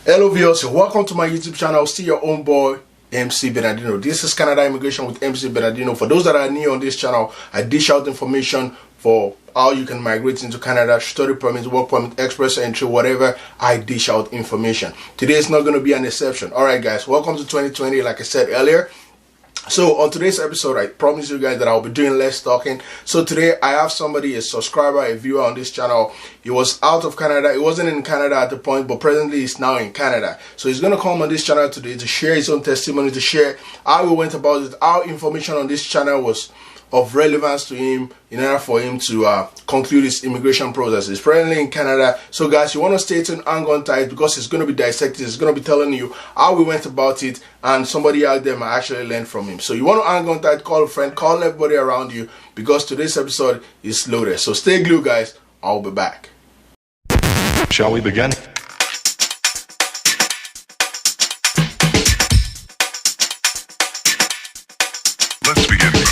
Hello viewers, welcome to my YouTube channel. See your own boy MC Bernardino. This is Canada Immigration with MC Bernardino. For those that are new on this channel, I dish out information for how you can migrate into Canada, study permit, work permit, express entry, whatever. I dish out information. Today is not going to be an exception. Alright guys, welcome to 2020 like I said earlier. So on today's episode, I promise you guys that I'll be doing less talking. So today I have somebody, a subscriber, a viewer on this channel. He was out of Canada. He wasn't in Canada at the point, but presently he's now in Canada. So he's going to come on this channel today to share his own testimony, to share how he went about it, how information on this channel was of relevance to him in order for him to conclude his immigration process. He's presently in Canada. So guys, you want to stay tuned, hang on tight, because it's going to be dissected. It's going to be telling you how we went about it, and somebody out there might actually learn from him. So you want to hang on tight, call a friend, call everybody around you, because today's episode is loaded. So stay glued guys, I'll be back. Shall we begin? Let's begin now.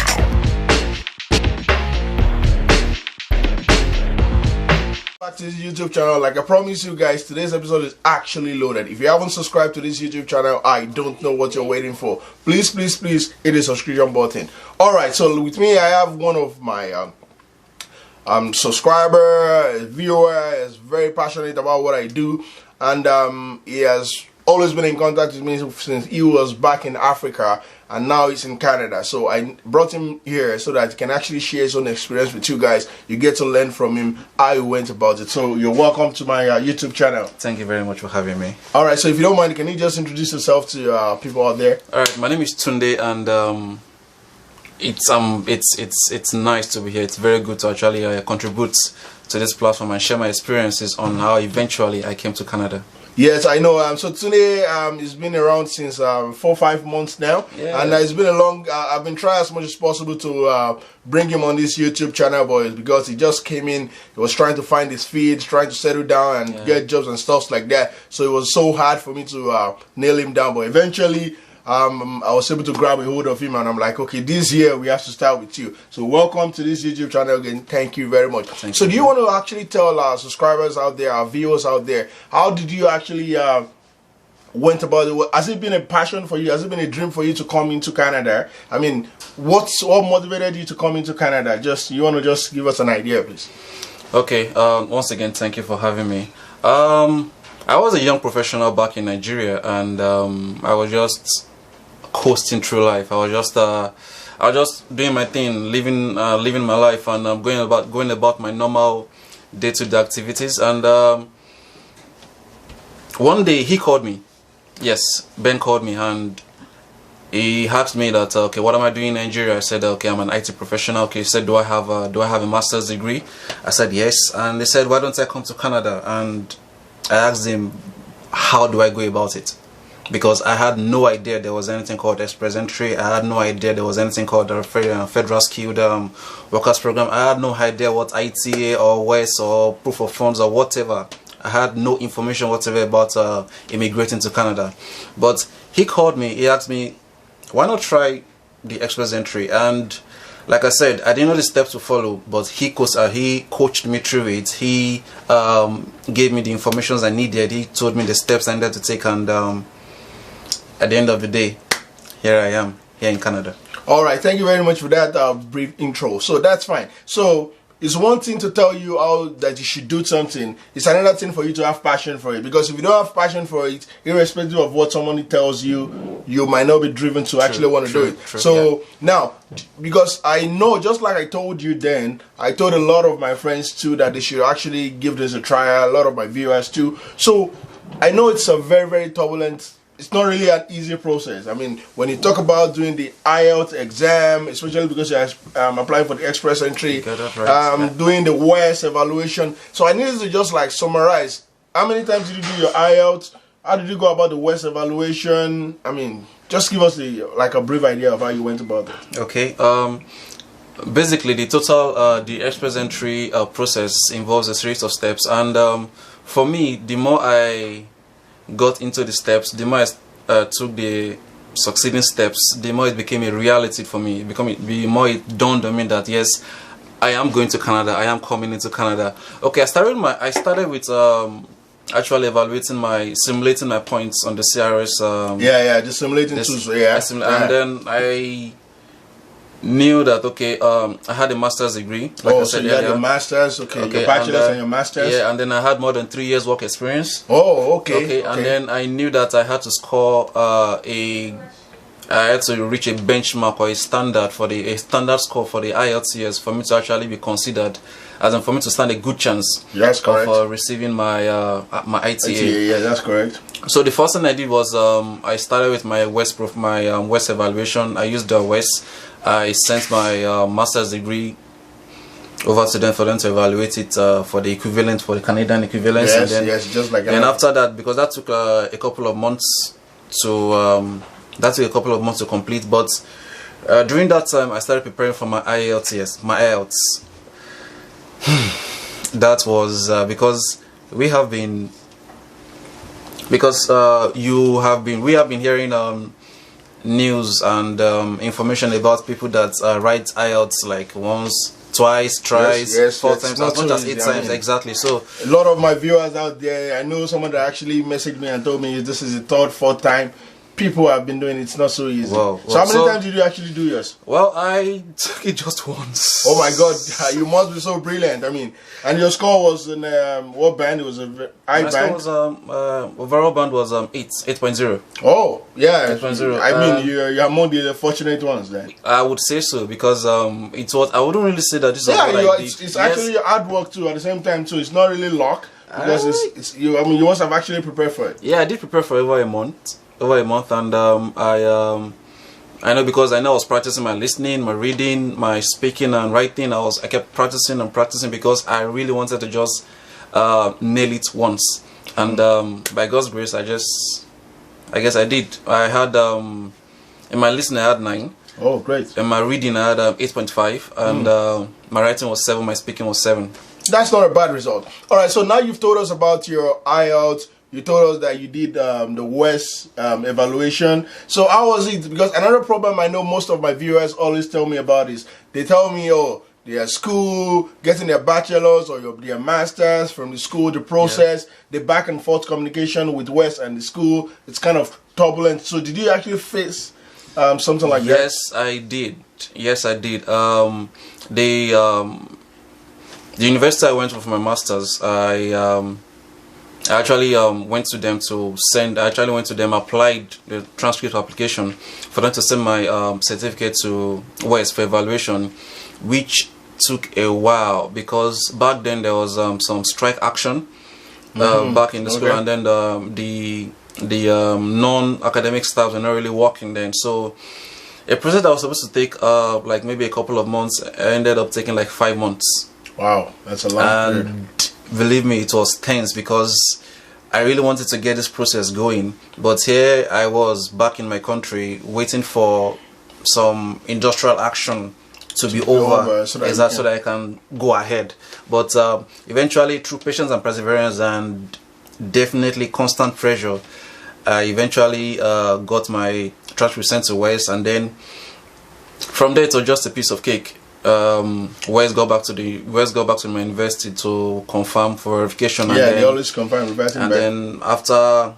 Back to this YouTube channel. Like I promised you guys, today's episode is actually loaded. If you haven't subscribed to this YouTube channel, I don't know what you're waiting for. Please hit the subscription button. Alright, so with me I have one of my subscriber, viewer, is very passionate about what I do, and he has always been in contact with me since he was back in Africa, and now he's in Canada. So I brought him here so that he can actually share his own experience with you guys. You get to learn from him how he went about it. So you're welcome to my YouTube channel. Thank you very much for having me. All right, so if you don't mind, can you just introduce yourself to people out there? All right, my name is Tunde, and it's nice to be here. It's very good to actually contribute to this platform and share my experiences on how eventually I came to Canada. Yes, I know. So today, it's been around since 4 or 5 months now, yeah. And it's been a long. I've been trying as much as possible to bring him on this YouTube channel, but because he just came in, he was trying to find his feet, trying to settle down and get jobs and stuff like that. So it was so hard for me to nail him down, but eventually. I was able to grab a hold of him, and I'm like, okay, this year we have to start with you. So welcome to this YouTube channel again. Thank you very much. So do you want to actually tell our subscribers out there, our viewers out there, how did you actually went about it? Has it been a passion for you? Has it been a dream for you to come into Canada? I mean, what motivated you to come into Canada? You want to just give us an idea, please? Okay. Once again, thank you for having me. I was a young professional back in Nigeria, and I was just coasting through life. I was just doing my thing, living my life, and going about my normal day-to-day activities. And one day he called me. Yes, Ben called me, and he asked me that, okay, what am I doing in Nigeria? I said, okay, I'm an IT professional. Okay, he said, do I have a master's degree? I said yes, and they said, why don't I come to Canada? And I asked him, how do I go about it? Because I had no idea there was anything called express entry. I had no idea there was anything called the federal skilled workers program. I had no idea what ITA or WES or proof of funds or whatever. I had no information whatever about immigrating to Canada. But he called me. He asked me, why not try the express entry? And like I said, I didn't know the steps to follow, but he coached me through it. He gave me the information I needed. He told me the steps I needed to take, and at the end of the day, here I am, here in Canada. All right, thank you very much for that brief intro. So that's fine. So it's one thing to tell you how that you should do something. It's another thing for you to have passion for it. Because if you don't have passion for it, irrespective of what somebody tells you, you might not be driven to actually want to do it. So now, because I know, just like I told you then, I told a lot of my friends too that they should actually give this a try. A lot of my viewers too. So I know it's a very, very turbulent. It's not really an easy process. I mean, when you talk about doing the IELTS exam, especially because you're applying for the express entry, doing the WES evaluation. So I needed to just like summarize. How many times did you do your IELTS? How did you go about the WES evaluation? I mean, just give us a brief idea of how you went about it. Okay. Basically, the total the express entry process involves a series of steps, and for me, the more I got into the steps, the more I took the succeeding steps, the more it became a reality for me. The more it dawned on me that yes, I am going to Canada. I am coming into Canada. Okay, I started with actually simulating my points on the CRS. The simulating tools. Yeah, and then I knew that I had a master's degree. Like I said you earlier. had your master's, your bachelor's and your master's. Yeah, and then I had more than 3 years work experience. Oh, okay. And then I knew that I had to score I had to reach a benchmark or a standard score for the IELTS for me to actually be considered, as in for me to stand a good chance of receiving my my ITA. Yeah, that's correct. So the first thing I did was I started with my West evaluation. I used the West. I sent my master's degree over to them for them to evaluate it for the equivalent, for the Canadian equivalent. Yes, just like. And after that, because that took a couple of months to complete, but during that time I started preparing for my IELTS. That was because we have been hearing news and information about people that write IELTS like once, twice, thrice, 4 times, as much as 8 times. Exactly. So a lot of my viewers out there, I know someone that actually messaged me and told me this is the 3rd, 4th time people have been doing it. It's not so easy. So how many times did you actually do yours? Well, I took it just once. Oh my God, you must be so brilliant. I mean, and your score was in what band? It was a high band. My score was overall band was 8.0. Oh yeah, 8.0. I mean, you're among the fortunate ones then. I would say so, because it was. I wouldn't really say that this was what I did. It's actually hard work too. At the same time too, it's not really luck, because it's you. I mean, you must have actually prepared for it. Yeah, I did prepare for over a month, and I know, because I know I was practicing my listening, my reading, my speaking and writing. I kept practicing and practicing, because I really wanted to just nail it once. And by God's grace, I guess I did. I had in my listening I had 9. Oh, great. In my reading I had 8.5, and my writing was 7. My speaking was 7. That's not a bad result. All right, so now you've told us about your IELTS. You told us that you did the West evaluation. So how was it? Because another problem I know most of my viewers always tell me about is they tell me, oh, their school, getting their bachelor's or their master's from the school, the process, the back and forth communication with West and the school, it's kind of turbulent. So did you actually face something like that? Yes, I did. Yes, I did. The university I went to for my master's, I actually went to them to send. I actually went to them, applied the transcript application for them to send my certificate to West for evaluation, which took a while, because back then there was some strike action back in the school, and then the non-academic staff were not really working then. So a process that was supposed to take like maybe a couple of months ended up taking like 5 months. Wow, that's a long period. And believe me, it was tense, because I really wanted to get this process going, but here I was back in my country waiting for some industrial action to be over so that I can go ahead. But eventually, through patience and perseverance and definitely constant pressure, I eventually got my transcript sent to West, and then from there it was just a piece of cake. West got back to my university to confirm for verification. Yeah, and then, they always confirm. And then after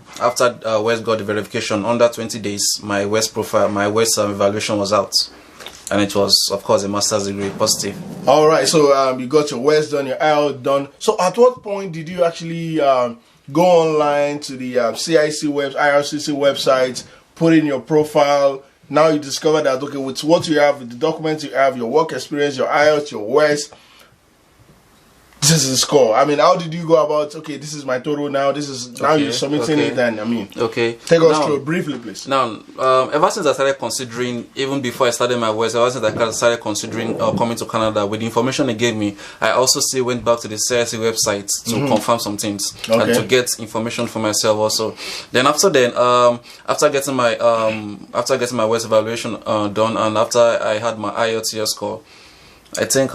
West got the verification, under 20 days, my West evaluation was out, and it was, of course, a master's degree, positive. All right, so you got your West done, your IELTS done. So at what point did you actually go online to the IRCC website, put in your profile? Now you discover that, okay, with what you have, with the documents you have, your work experience, your IELTS, your West, this is the score. I mean, how did you go about, okay, this is my total now, this is, now you're submitting it, and I mean, take us through briefly, please. Now, ever since I started considering, even before I started my West, ever since I started considering coming to Canada, with the information they gave me, I also still went back to the CIC website to confirm some things, and to get information for myself also. Then after getting my West evaluation done, and after I had my IELTS score, I think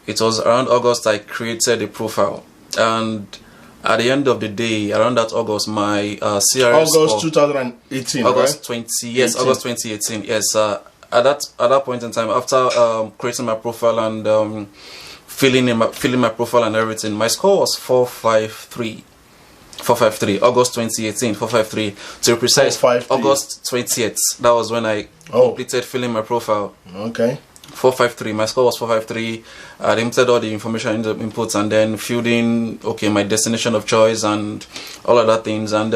it was around August I created a profile, and at the end of the day, around that August, my CRS August 2018, August right? 20, yes, 18. August 2018, yes. At that point in time, after creating my profile and filling my profile and everything. My score was 453. 453, August 2018, 453 to be precise. 453. August 20th. That was when I completed filling my profile. Okay. 453. My score was 453. I inputted all the information in the inputs and then filled in my destination of choice and all other things and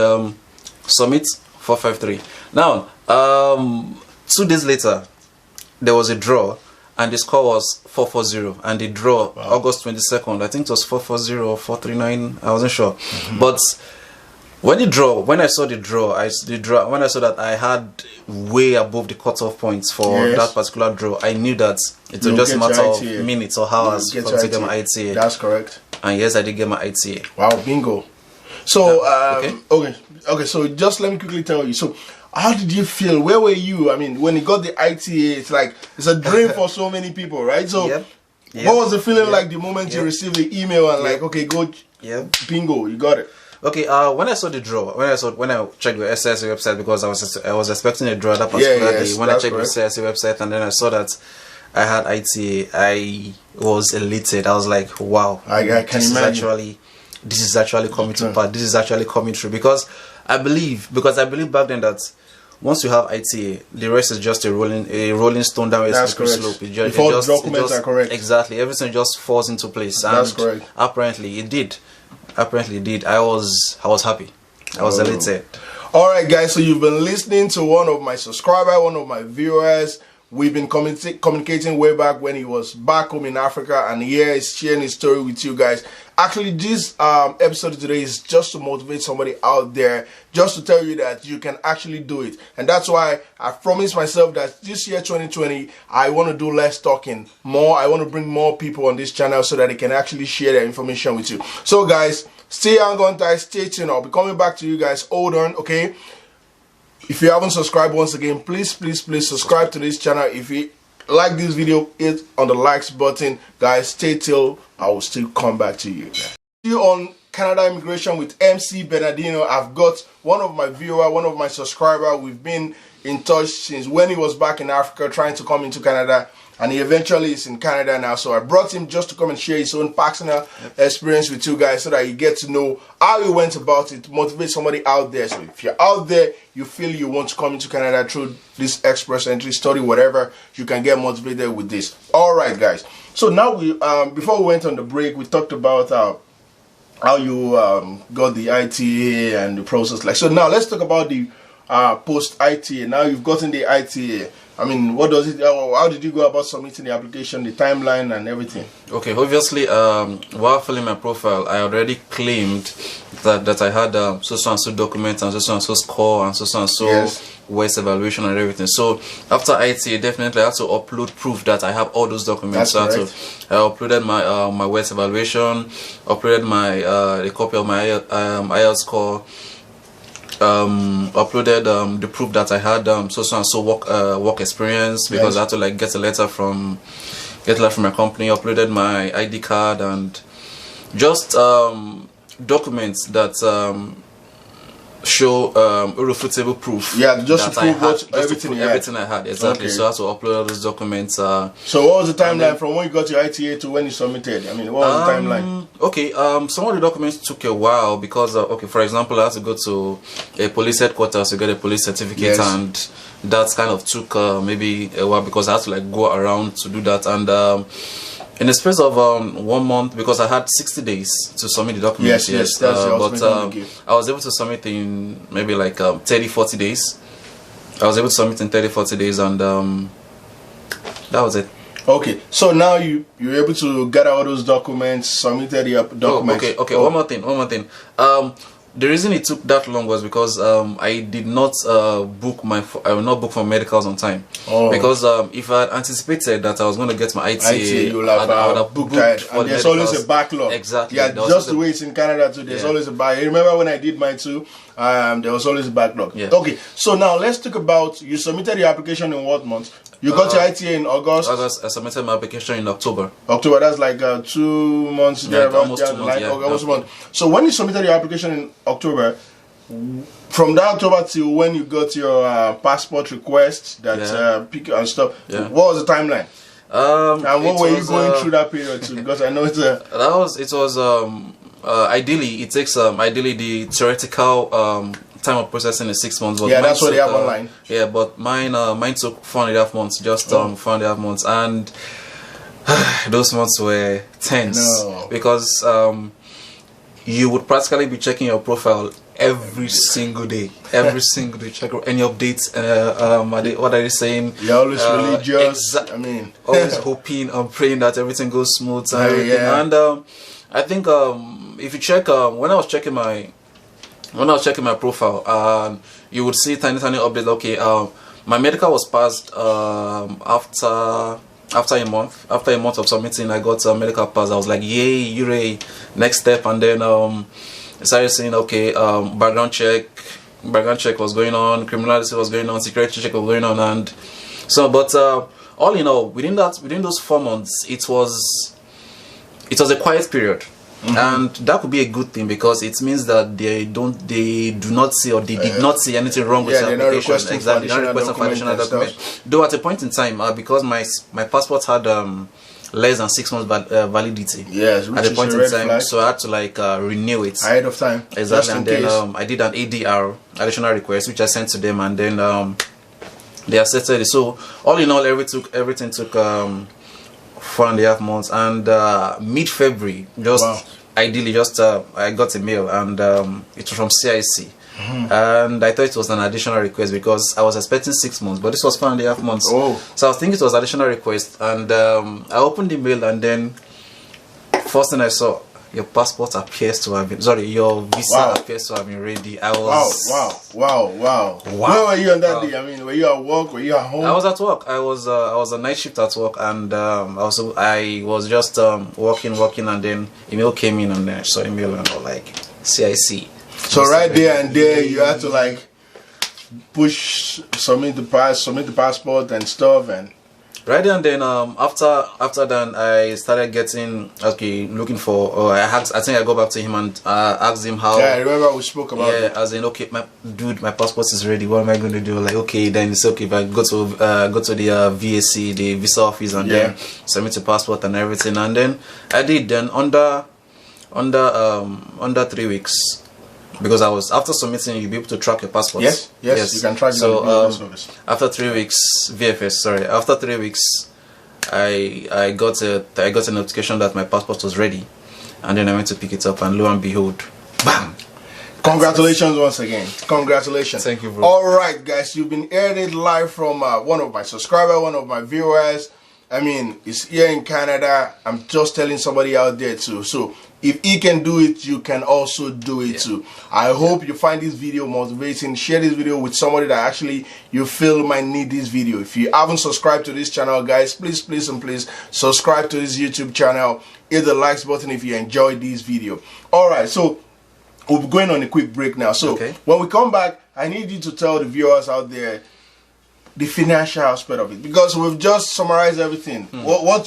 submit 453. Now 2 days later there was a draw and the score was 440 and the draw August 22nd, I think it was 440 or 439, I wasn't sure. But when I saw the draw, when I saw that I had way above the cutoff points for that particular draw, I knew that it was just a matter of minutes or hours for me to get my ITA. That's correct. And yes, I did get my ITA. Wow, bingo. So okay, so just let me quickly tell you. So how did you feel? Where were you? I mean, when you got the ITA, it's like it's a dream for so many people, right? So what was the feeling like the moment you received the email and like, okay, go, bingo, you got it? Okay, when I saw the draw, when I checked the SSA website, because I was expecting a draw that particular day. When I checked the SSA website and then I saw that I had ITA, I was elated. I was like, wow, I can imagine. This is actually coming to pass. This is actually coming true, because I believe back then that once you have ITA, the rest is just a rolling stone down a slope. Before the documents are correct. Exactly, everything just falls into place. That's correct. Apparently it did. I was happy. I was elated. Alright guys, so you've been listening to one of my subscribers, one of my viewers. We've been communicating way back when he was back home in Africa, and here he's sharing his story with you guys. Actually, this episode today is just to motivate somebody out there, just to tell you that you can actually do it. And that's why I promised myself that this year 2020 I want to do less talking, more. I want to bring more people on this channel so that they can actually share their information with you. So guys, stay on tight, stay tuned. I'll be coming back to you guys. Hold on, okay? If you haven't subscribed, once again, please subscribe to this channel. If you like this video, hit on the likes button. Guys, stay till I will still come back to you. See you on Canada Immigration with MC Bernardino. I've got one of my viewers, one of my subscribers. We've been in touch since when he was back in Africa trying to come into Canada, and he eventually is in Canada now. So I brought him just to come and share his own personal experience with you guys so that you get to know how he went about it, motivate somebody out there. So if you're out there, you feel you want to come into Canada through this express entry study, whatever, you can get motivated with this. Alright guys, so now we before we went on the break, we talked about how you got the ITA and the process. Like, so now let's talk about the post ITA. Now you've gotten the ITA. I mean, what does it? How did you go about submitting the application, the timeline, and everything? Okay, obviously, while filling my profile, I already claimed that I had so and so documents and so score and so West evaluation and everything. So after ITA, definitely I had to upload proof that I have all those documents. So I uploaded my my West evaluation, uploaded my a copy of my IELTS score. Uploaded the proof that I had so work experience, because I had to like get a letter from my company. Uploaded my ID card and just documents that show irrefutable proof. Yeah, just to prove everything I had. Exactly. So I had to upload all those documents. So what was the timeline from when you got your ITA to when you submitted? I mean, what was the timeline? Okay, some of the documents took a while because okay, for example, I had to go to a police headquarters to get a police certificate, and that kind of took maybe a while because I had to like go around to do that. And in the space of 1 month, because I had 60 days to submit the documents. But I was able to submit in maybe like 30-40 days. I was able to submit in 30-40 days, and that was it. Okay, so now you're able to gather all those documents, submitted the documents. Okay. One more thing. The reason it took that long was because I did not book for medicals on time. Because if I had anticipated that I was going to get my ITA, you would have booked it. And there's always a backlog. Exactly. Yeah, just the way it's in Canada too, there's always a backlog. I remember when I did mine too, there was always a backlog. Yeah. Okay, so now let's talk about, you submitted your application in what month? You got your ITA in August? I submitted my application in October. October, that's like 2 months. Yeah, almost 2 months. Almost a month. So when you submitted your application in October, from that October till when you got your passport request, that pick and stuff, what was the timeline? And what were you going through that period too? Because I know it's ideally it takes ideally the theoretical time of processing is 6 months. But yeah, that's what they have online. Yeah, but mine took 4.5 months, just 4.5 months, and those months were tense because you would practically be checking your profile every single day, check any updates. What are they saying? You're always religious. I mean, always hoping and praying that everything goes smooth and everything. And I think if you check when I was checking my profile, you would see tiny updates. Okay, my medical was passed after a month of submitting. I got a medical pass. I was like, yay, hooray, next step. And then I started saying, okay, background check was going on, criminality was going on, security check was going on, and so. But all in all, within those 4 months, it was a quiet period. And that could be a good thing because it means that they do not see or they did not see anything wrong with the application. Exactly, they're not requesting for additional document. Though at a point in time, because my passport had less than 6 months validity. Yes, at a point in time, so I had to like renew it ahead of time. Exactly, and then I did an ADR, additional request, which I sent to them, and then they accepted it. So all in all, everything took 4.5 months, and mid-February, ideally, I got a mail, and it was from CIC, and I thought it was an additional request because I was expecting 6 months, but this was 4.5 months. So I was thinking it was additional request, and I opened the mail, and then first thing I saw, your passport appears to have been your visa appears to have been ready. I was wow. Where were you on that day? I mean, were you at work? Were you at home? I was at work. I was a night shift at work, and I was just working, and then email came in, and then I saw email and I was like, CIC. So right there and there, you had to like submit the passport and stuff, and right there and then after that I started looking for. I think I go back to him and asked him how. Yeah, I remember we spoke about it. As in, okay, my passport is ready. What am I going to do? Like, okay, then it's okay if I go to the VAC, the visa office, and then submit the passport and everything. And then I did. Then under 3 weeks. Because after submitting, you'll be able to track your passport. Yes, you can track your service. After 3 weeks, after 3 weeks, I got a notification that my passport was ready, and then I went to pick it up, and lo and behold, bam! Congratulations once again. Congratulations. Thank you, bro. All right, guys, you've been aired it live from one of my subscribers, one of my viewers. I mean, it's here in Canada. I'm just telling somebody out there too. So if he can do it, you can also do it too. I hope you find this video motivating. Share this video with somebody that actually you feel might need this video. If you haven't subscribed to this channel, guys, please subscribe to this YouTube channel. Hit the likes button if you enjoyed this video. All right, so we'll be going on a quick break now. So when we come back, I need you to tell the viewers out there the financial aspect of it, because we've just summarized everything. What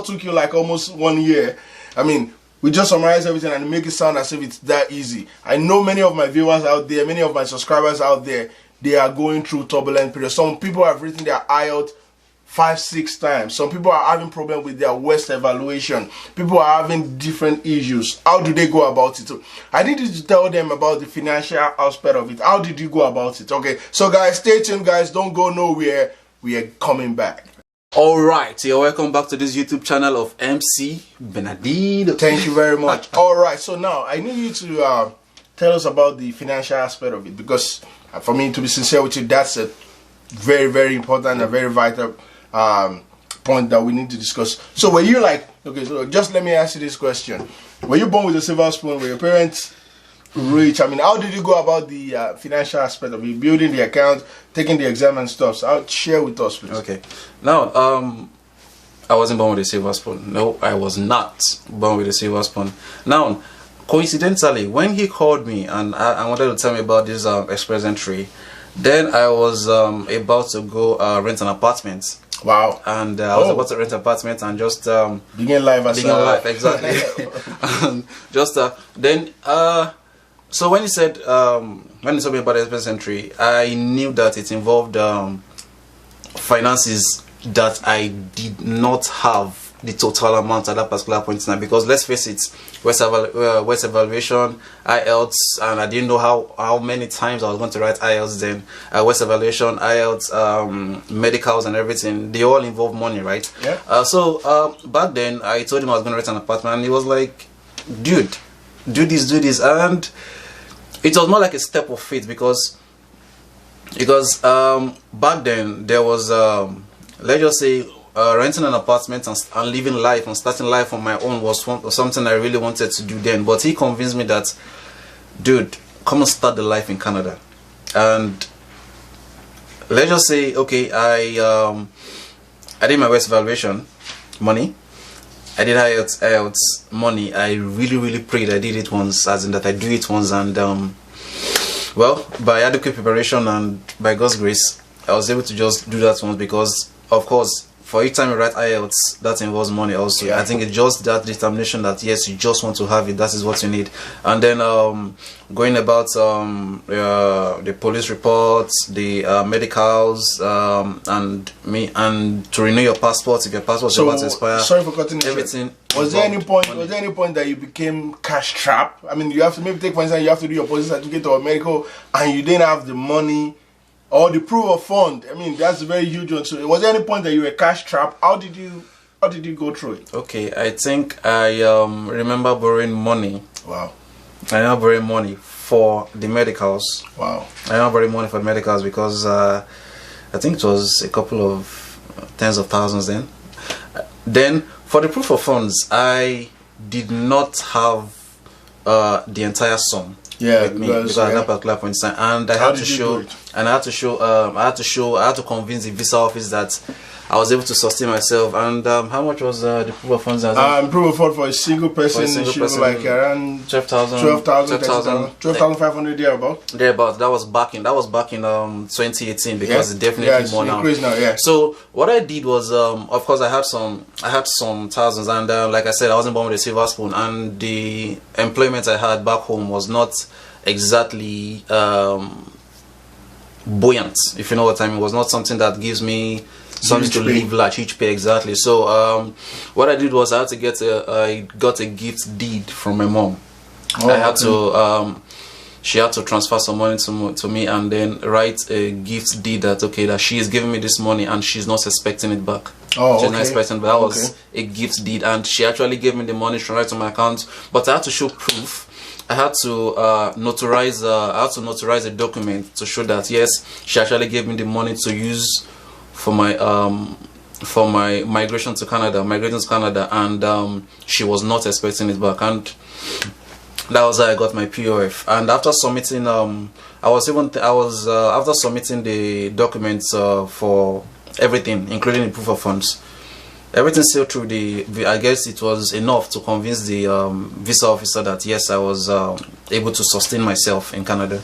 took you like almost 1 year. I mean, we just summarize everything and make it sound as if it's that easy. I know many of my viewers out there, many of my subscribers out there, they are going through turbulent periods. Some people have written their IELTS 5-6 times. Some people are having problems with their West evaluation. People are having different issues. How do they go about it? I need you to tell them about the financial aspect of it. How did you go about it? Okay, so guys, stay tuned, guys. Don't go nowhere. We are coming back. Alright, you're welcome back to this YouTube channel of MC Bernardino. Thank you very much. Alright, so now I need you to tell us about the financial aspect of it, because for me, to be sincere with you, that's a very, very important and very vital point that we need to discuss. So were you like, okay, so just let me ask you this question. Were you born with a silver spoon? Were your parents rich? I mean, how did you go about the financial aspect of it, building the account, taking the exam and stuff? So share with us, please. Okay. Now, I wasn't born with a silver spoon. No, I was not born with a silver spoon. Now, coincidentally, when he called me and I wanted to tell me about this express entry, then I was about to go rent an apartment. Wow. And I was about to rent an apartment and just begin life as exactly. And just then so when he said when he told me about the express entry, I knew that it involved finances that I did not have the total amount at that particular point in time, because let's face it, West evaluation, IELTS, and I didn't know how many times I was going to write IELTS then. West evaluation, IELTS, medicals and everything, they all involve money, right? Yeah. So back then I told him I was going to rent an apartment, and he was like, dude, do this, and it was more like a step of faith, because back then there was let's just say renting an apartment and living life and starting life on my own was something I really wanted to do then. But he convinced me that, dude, come and start the life in Canada. And let's just say, okay, I did my West evaluation money, I did IELTS money. I really prayed I did it once, as in that I do it once, and well, by adequate preparation and by God's grace, I was able to just do that once, because of course for each time you write IELTS, that involves money also. Yeah. I think it's just that determination that yes, you just want to have it, that is what you need. And then going about the police reports, the medicals, and to renew your passport if your passport is about to expire. Sorry for cutting everything. Was there any point that you became cash trapped? I mean, you have to maybe take for instance, you have to do your police certificate or medical, and you didn't have the money or the proof of fund. I mean, that's a very huge one. So was there any point that you were cash trapped? How did you go through it? Okay, I think I remember borrowing money. Wow. I remember borrowing money for the medicals. Wow. I remember borrowing money for the medicals because I think it was a couple of tens of thousands then. Then for the proof of funds, I did not have the entire sum. Yeah, with me because at that particular point in time, and I had to convince the visa office that I was able to sustain myself. And how much was the proof of funds? Proof of fund for a single person, like around 12,500 thereabout. Thereabout. That was back in 2018, because it's definitely more now. Yeah. So what I did was, of course, I had some thousands, and like I said, I wasn't born with a silver spoon, and the employment I had back home was not exactly buoyant, if you know what I mean. It was not something that gives me something to live large, each pay, exactly. So what I did was I got a gift deed from my mom. She had to transfer some money to me, and then write a gift deed that that she is giving me this money and she's not expecting it back. She's not expecting, but that was a gift deed, and she actually gave me the money transferred to my account. But I had to show proof. I had to notarize a document to show that yes, she actually gave me the money to use for my migrating to Canada, and she was not expecting it back, and that was how I got my POF. And after submitting, after submitting the documents for everything, including the proof of funds, everything sailed through I guess it was enough to convince the visa officer that yes, I was able to sustain myself in Canada.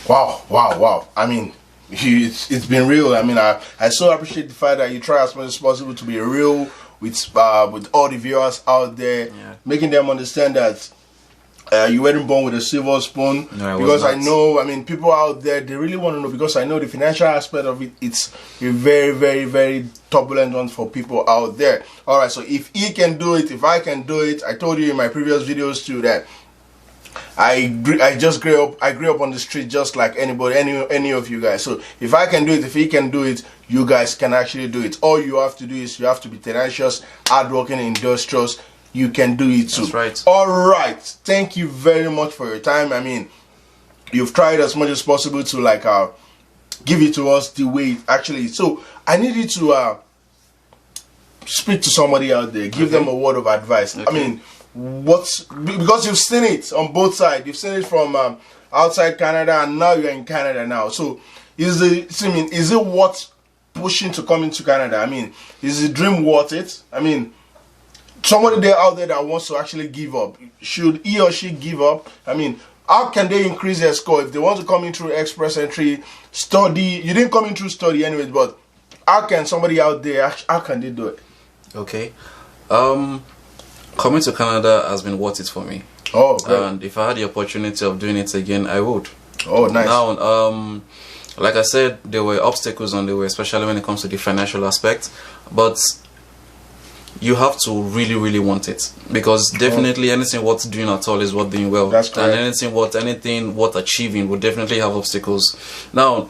Wow. I mean, it's been real. I mean, I so appreciate the fact that you try as much as possible to be real with all the viewers out there, making them understand that you weren't born with a silver spoon. No, because I know, I mean, people out there, they really want to know, because I know the financial aspect of it, it's a very turbulent one for people out there. Alright, so if he can do it, if I can do it, I told you in my previous videos too that I grew up on the street just like anybody, any of you guys. So if I can do it, if he can do it, you guys can actually do it. All you have to do is you have to be tenacious, hardworking, industrious. You can do it too. That's right. Alright, thank you very much for your time. I mean, you've tried as much as possible to give it to us the way it actually is. So I need you to speak to somebody out there, give them a word of advice. I mean, because you've seen it on both sides. You've seen it from outside Canada, and now you're in Canada now. So is it worth pushing to come into Canada? I mean, is the dream worth it? I mean, somebody there out there that wants to actually give up, should he or she give up? I mean, how can they increase their score if they want to come in through express entry, study? You didn't come in through study anyways, but how can somebody out there, how can they do it? Okay, coming to Canada has been worth it for me. Oh, great. And if I had the opportunity of doing it again, I would. Oh, nice. Now, like I said, there were obstacles on the way, especially when it comes to the financial aspect, but you have to really want it, because definitely anything worth doing at all is worth doing well. That's correct. And anything worth achieving will definitely have obstacles. Now,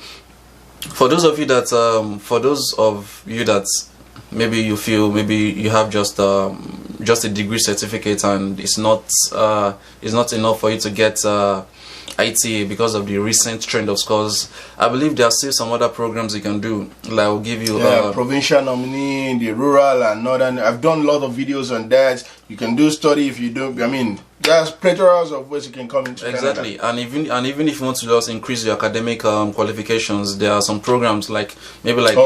for those of you that maybe you feel maybe you have just a degree certificate and it's not enough for you to get ITA because of the recent trend of scores, I believe there are still some other programs you can do. Like I'll give you provincial nominee, the rural and northern. I've done a lot of videos on that. You can do study if you don't. I mean, there's plethora of ways you can come into exactly. Canada. And even if you want to just increase your academic qualifications, there are some programs like maybe like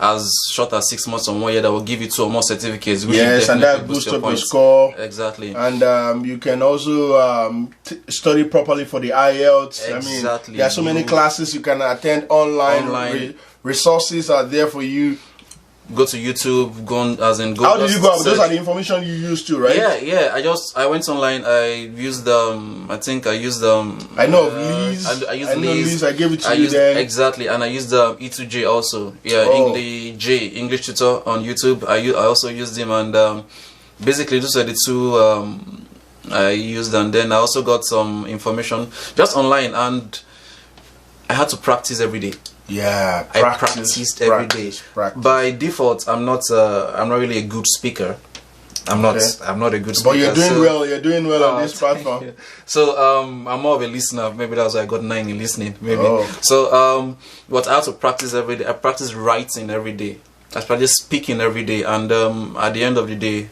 as short as 6 months or 1 year that will give you 2 or more certificates. Which yes, and that boosts up your score. Exactly. And you can also study properly for the IELTS. Exactly. I mean, there are so many classes you can attend online. Resources are there for you. Go to YouTube. Go. How did you go about? Those are the information you used to, right? Yeah. I went online. I used I think I used I know of Liz. I used Liz. I gave it to you then. Exactly, and I used E2J also. Yeah, English tutor on YouTube. I also used him, and basically those are the two I used, and then I also got some information just online, and I had to practice every day. Yeah, I practiced every day. By default, I'm not really a good speaker. I'm not a good speaker. But you're doing well. You're doing well on this platform. So I'm more of a listener. Maybe that's why I got 9 in listening. Maybe. So but I have to practice every day. I practice writing every day. I practice speaking every day, and at the end of the day,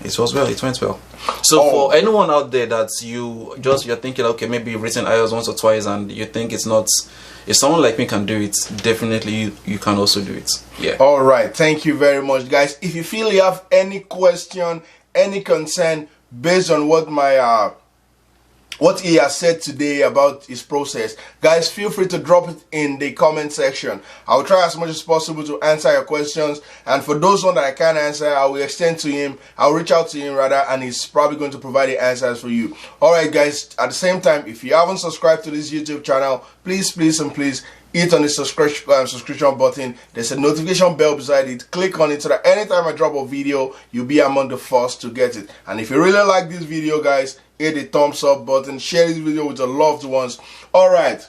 it went well. So for anyone out there that you're thinking, okay, maybe you've written IELTS once or twice and you think it's not, if someone like me can do it, definitely you can also do it. Yeah. All right, thank you very much, guys. If you feel you have any question, any concern based on what he has said today about his process, guys, feel free to drop it in the comment section. I'll try as much as possible to answer your questions, and for those ones that I can't answer, I will extend to him. I'll reach out to him rather, and he's probably going to provide the answers for you. All right, guys, at the same time, if you haven't subscribed to this YouTube channel, please hit on the subscription button. There's a notification bell beside it. Click on it so that anytime I drop a video, you'll be among the first to get it. And if you really like this video, guys, hit the thumbs up button. Share this video with your loved ones. All right,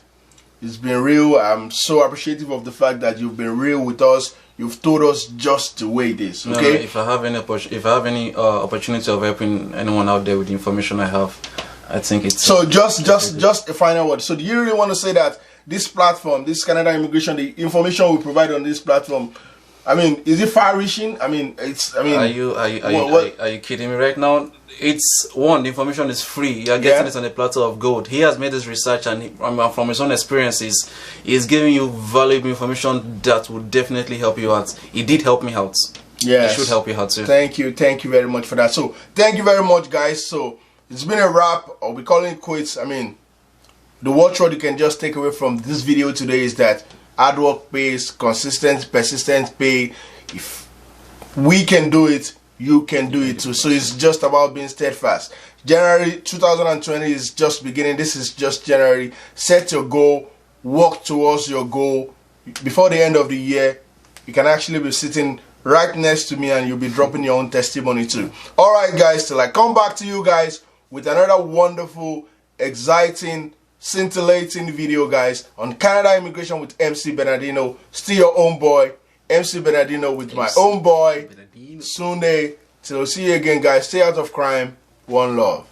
it's been real. I'm so appreciative of the fact that you've been real with us. You've told us just the way it is. Okay. No, if I have any opportunity of helping anyone out there with the information I have, I think it's so. Just a final word. So, do you really want to say that this platform, this Canada Immigration, the information we provide on this platform, I mean, is it far-reaching? I mean, it's. I mean, are you kidding me right now? It's the information is free. You're getting it on a platter of gold. He has made this research, and from his own experiences, he's giving you valuable information that will definitely help you out. He did help me out. Yes, it should help you out too. Thank you very much for that. So, thank you very much, guys. So, it's been a wrap. I'll be calling it quits. I mean, the watchword you can just take away from this video today is that hard work pays, consistent, persistent pay. If we can do it, you can do it too. So it's just about being steadfast. January 2020 is just beginning. This is just January. Set your goal, work towards your goal. Before the end of the year, you can actually be sitting right next to me and you'll be dropping your own testimony too. All right, guys, till I come back to you guys with another wonderful, exciting, scintillating video, guys, on Canada Immigration with MC Bernardino. Still your own boy, MC Bernardino, with my own boy, Sunday. Till see you again, guys. Stay out of crime. One love.